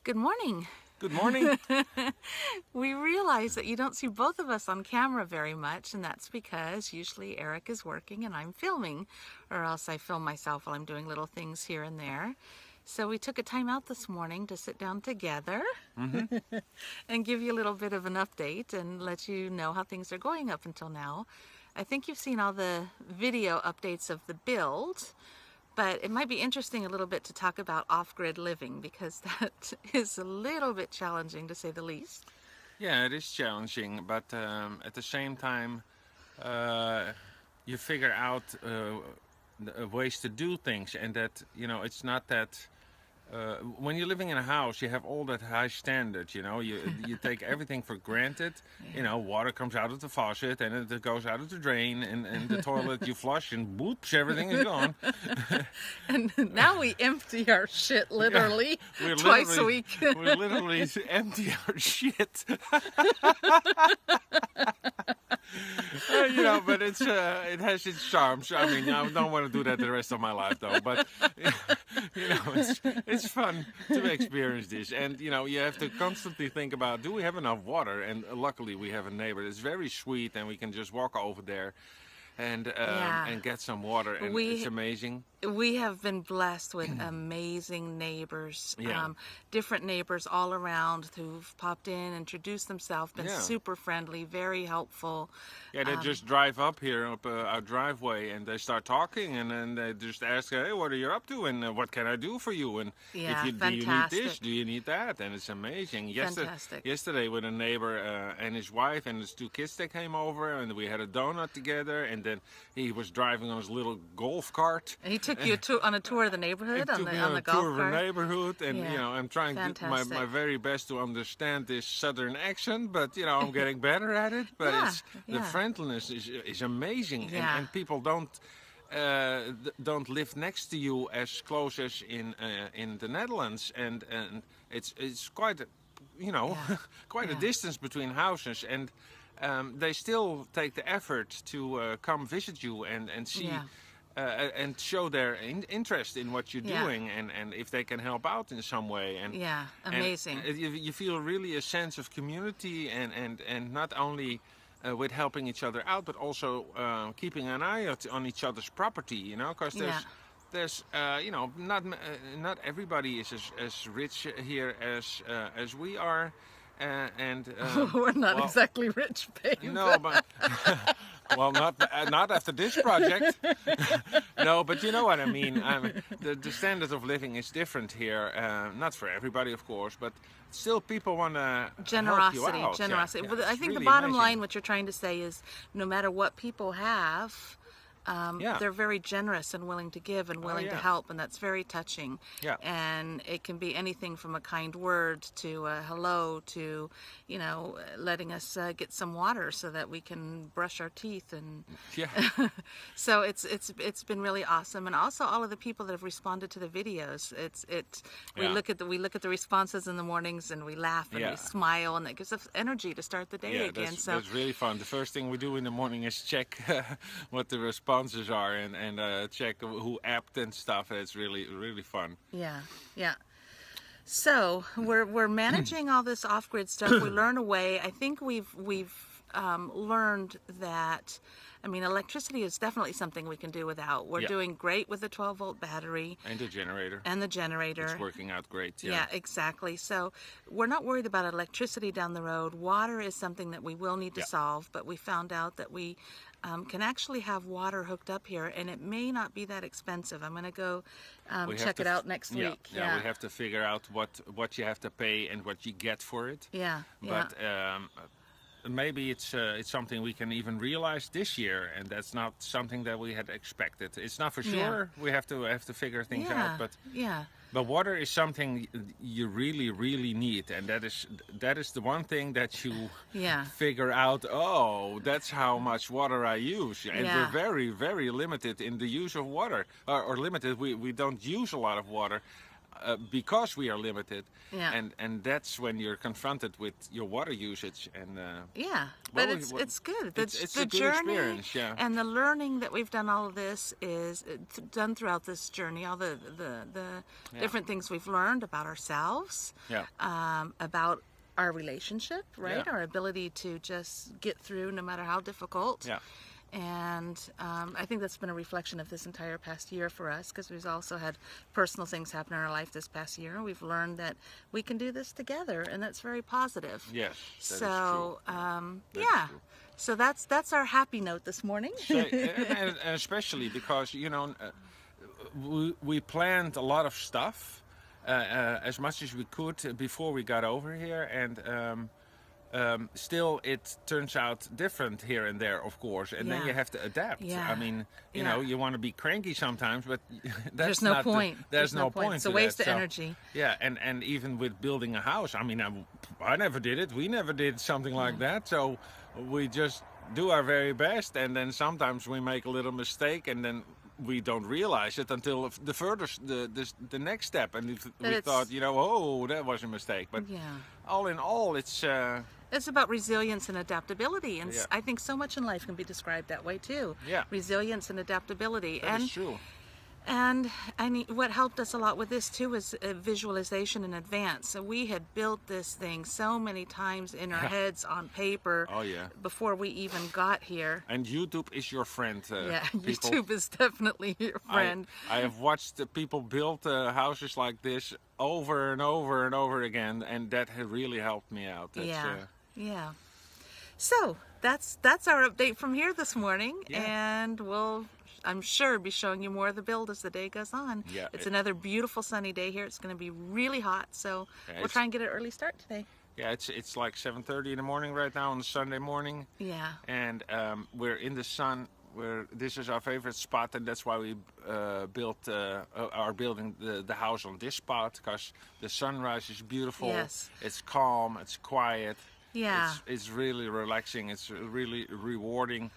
Good morning. Good morning. We realize that you don't see both of us on camera very much, and that's because usually Eric is working and I'm filming, or else I film myself while I'm doing little things here and there. So we took a time out this morning to sit down together and give you a little bit of an update and let you know how things are going up until now. I think you've seen all the video updates of the build, but it might be interesting a little bit to talk about off-grid living because that is a little bit challenging to say the least. Yeah, it is challenging, but at the same time, you figure out ways to do things, and that it's not that. When you're living in a house, you have all that high standard. You take everything for granted. Water comes out of the faucet and it goes out of the drain, and the toilet you flush and whoops, everything is gone. And now we empty our shit literally We're twice a week. We literally empty our shit. But it has its charms. I mean, I don't want to do that the rest of my life, though. But it's fun to experience this, and you have to constantly think about: do we have enough water? And luckily, we have a neighbor that's very sweet, and we can just walk over there and get some water, and it's amazing. We have been blessed with amazing neighbors, Yeah. Different neighbors all around who've popped in, introduced themselves, been super friendly, very helpful. Yeah, they just drive up here, up our driveway, and they start talking, and then they just ask, hey, what are you up to, and what can I do for you? And do you need this, do you need that? And it's amazing. Fantastic. Yesterday with a neighbor and his wife and his two kids, they came over, and we had a donut together, and then he was driving on his little golf cart. And he took you on a tour of the neighborhood on the golf cart? Tour of the neighborhood, and I'm trying to do my very best to understand this southern accent, but I'm getting better at it. But the friendliness is amazing, and people don't live next to you as close as in the Netherlands, and it's quite quite a distance between houses, and they still take the effort to come visit you and see. And show their interest in what you're doing, and if they can help out in some way. And amazing. And you feel really a sense of community, and not only with helping each other out, but also keeping an eye on each other's property. Because there's not everybody is as rich here as we are. We're not exactly rich, babe. No, but well, not after this project. No, but you know what I mean. The standard of living is different here. Not for everybody, of course, but still people want to help you out. Generosity. Yeah, Well, I think really the bottom amazing. line, what you're trying to say is, no matter what people have, they're very generous and willing to give and willing to help, and that's very touching. Yeah. And it can be anything from a kind word to a hello to, letting us get some water so that we can brush our teeth, and so it's been really awesome. And also all of the people that have responded to the videos. We look at the responses in the mornings, and we laugh and we smile, and that gives us energy to start the day again. That's really fun. The first thing we do in the morning is check what the responses are, and check who apped and stuff. It's really, really fun. Yeah. So we're managing all this off-grid stuff. We learn a way. I think we've learned that. I mean, electricity is definitely something we can do without. We're doing great with the 12-volt battery. And the generator. It's working out great, Yeah, exactly. So we're not worried about electricity down the road. Water is something that we will need to solve, but we found out that we can actually have water hooked up here, and it may not be that expensive. I'm going to go check it out next week. Yeah, we have to figure out what you have to pay and what you get for it. But maybe it's something we can even realize this year, and that's not something that we had expected. It's not for sure. We have to figure things out. But water is something you really, really need, and that is the one thing that you figure out. Oh, that's how much water I use, and we're very, very limited in the use of water, or limited. We don't use a lot of water. because we are limited. Yeah. And that's when you're confronted with your water usage. And yeah, well, but it's good. It's The a good journey experience, yeah. and the learning that we've done all of this is done throughout this journey. All the different things we've learned about ourselves, Yeah. About our relationship, right? Yeah. Our ability to just get through no matter how difficult. Yeah. And I think that's been a reflection of this entire past year for us, because we've also had personal things happen in our life this past year. We've learned that we can do this together, and that's very positive. Yes, that so, is true. yeah. So that's our happy note this morning. So, and especially because, we planned a lot of stuff as much as we could before we got over here, and still it turns out different here and there, of course, and then you have to adapt. Yeah. I mean, you know, you want to be cranky sometimes, but that's there's no not point. There's no point. It's a waste of energy. Yeah, and even with building a house, I mean, I never did it. We never did something like that, so we just do our very best, and then sometimes we make a little mistake, and then we don't realize it until the next step, and we thought, oh, that was a mistake. But all in all, it's about resilience and adaptability, and I think so much in life can be described that way too. Yeah, resilience and adaptability. That is true. And what helped us a lot with this too is visualization in advance. So we had built this thing so many times in our heads on paper. Oh yeah. Before we even got here. And YouTube is your friend. Yeah, people. YouTube is definitely your friend. I have watched people build houses like this over and over and over again, and that really helped me out. Yeah. So that's our update from here this morning, and we'll, I'm sure, be showing you more of the build as the day goes on. Yeah, it's another beautiful sunny day here. It's going to be really hot, so we'll try and get an early start today. Yeah, it's like 7:30 in the morning right now on a Sunday morning. Yeah. And we're in the sun. This is our favorite spot, and that's why we are building the house on this spot, because the sunrise is beautiful. Yes. It's calm. It's quiet. Yeah. It's really relaxing. It's really rewarding.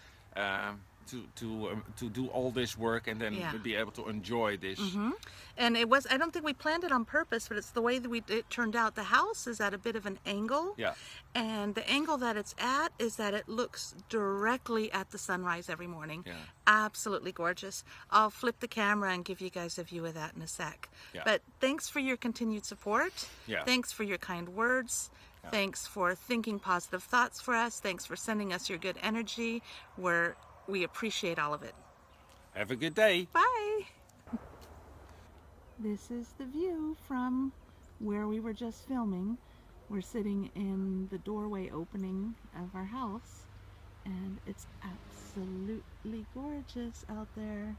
To do all this work and then be able to enjoy this. Mm-hmm. And I don't think we planned it on purpose, but it's the way that it turned out. The house is at a bit of an angle. Yeah. And the angle that it's at is that it looks directly at the sunrise every morning. Yeah. Absolutely gorgeous. I'll flip the camera and give you guys a view of that in a sec. Yeah. But thanks for your continued support. Yeah. Thanks for your kind words. Yeah. Thanks for thinking positive thoughts for us. Thanks for sending us your good energy. We appreciate all of it. Have a good day. Bye. This is the view from where we were just filming. We're sitting in the doorway opening of our house, and it's absolutely gorgeous out there.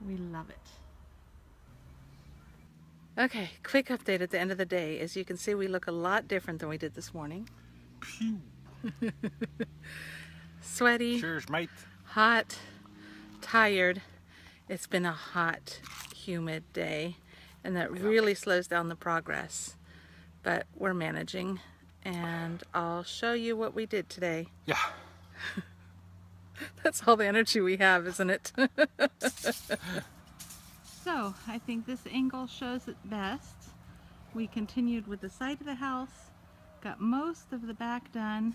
We love it. Okay, quick update at the end of the day. As you can see, we look a lot different than we did this morning. Sweaty. Cheers, mate. Hot. Tired. It's been a hot, humid day, and that really slows down the progress. But we're managing, and I'll show you what we did today. Yeah. That's all the energy we have, isn't it? So, I think this angle shows it best. We continued with the side of the house, got most of the back done.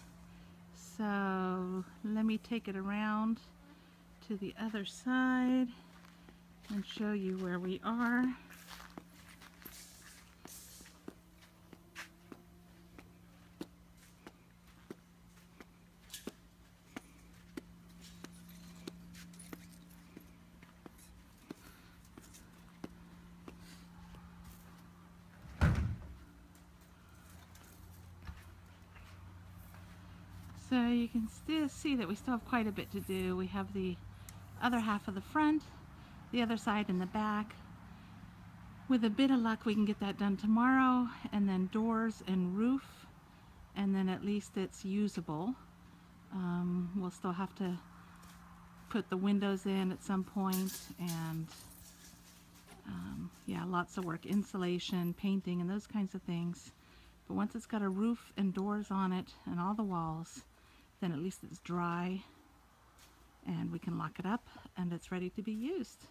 So let me take it around to the other side and show you where we are. So you can still see that we still have quite a bit to do. We have the other half of the front, the other side and the back. With a bit of luck, we can get that done tomorrow, and then doors and roof, and then at least it's usable. We'll still have to put the windows in at some point, and yeah, lots of work, insulation, painting, and those kinds of things. But once it's got a roof and doors on it and all the walls, then at least it's dry and we can lock it up and it's ready to be used.